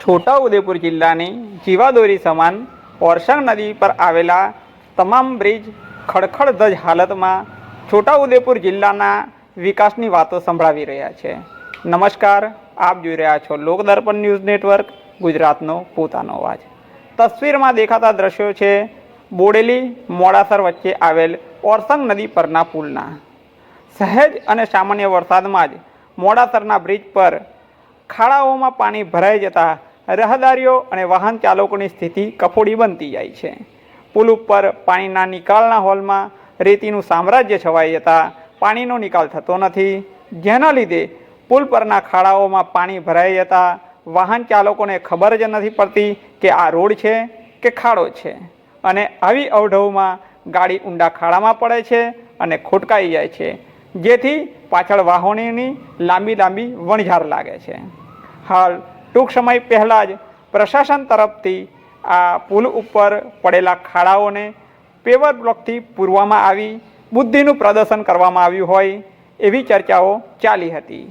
છોટાઉદેપુર જિલ્લાની જીવાદોરી સમાન ઓરસંગ નદી પર આવેલા તમામ બ્રિજ ખડખડધજ હાલતમાં છોટાઉદેપુર જિલ્લાના વિકાસની વાતો સંભળાવી રહ્યા છે। નમસ્કાર, આપ જોઈ રહ્યા છો લોકદર્પણ ન્યૂઝ નેટવર્ક, ગુજરાતનો પોતાનો અવાજ। તસવીરમાં દેખાતા દ્રશ્યો છે બોડેલી મોડાસર વચ્ચે આવેલ ઓરસંગ નદી પરના પુલના। સહેજ અને સામાન્ય વરસાદમાં જ મોડાસરના બ્રિજ પર ખાડાઓમાં પાણી ભરાઈ જતા રાહદારીઓ અને વાહન ચાલકોની સ્થિતિ કફોડી બનતી જાય છે। પુલ ઉપર પાણીના નિકાલના હોલમાં રેતીનું સામ્રાજ્ય છવાઈ જતા પાણીનો નિકાલ થતો નથી, જેના લીધે પુલ પરના ખાડાઓમાં પાણી ભરાઈ જતા વાહન ચાલકોને ખબર જ નથી પડતી કે આ રોડ છે કે ખાડો છે, અને આવી અવઢવમાં ગાડી ઊંડા ખાડામાં પડે છે અને ખોટકાઈ જાય છે, જેથી પાછળ વાહનોની લાંબી વણઝાર લાગે છે। હાલ ટૂંક સમય પહેલાં જ પ્રશાસન તરફથી આ પુલ ઉપર પડેલા ખાડાઓને પેવર બ્લોકથી પૂરવામાં આવી બુદ્ધિનું પ્રદર્શન કરવામાં આવ્યું હોય એવી ચર્ચાઓ ચાલી હતી।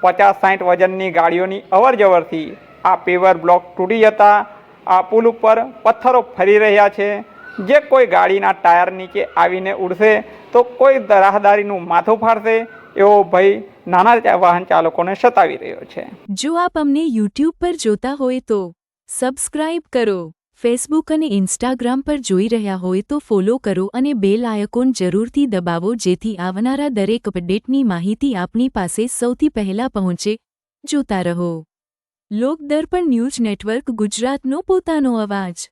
50-60 વજનની ગાડીઓની અવરજવરથી આ પેવર બ્લોક તૂટી જતા આ પુલ ઉપર પથ્થરો ફરી રહ્યા છે, જે કોઈ ગાડીના ટાયર નીચે આવીને ઉડશે તો કોઈ રાહદારીનું માથું ફાડશે એવો ભય નાના વાહન ચાલકોને સતાવી રહ્યો છે। જો આપ અમને YouTube પર જોતા હોય તો સબસ્ક્રાઇબ કરો, ફેસબુક અને ઇન્સ્ટાગ્રામ પર જોઈ રહ્યા હોય તો ફોલો કરો અને બેલ આઇકોન જરૂરથી દબાવો, જેથી આવનારા દરેક અપડેટની માહિતી આપની પાસે સૌથી પહેલા પહોંચે। જોતા રહો લોકદર્પણ ન્યૂઝ નેટવર્ક, ગુજરાતનો પોતાનો અવાજ।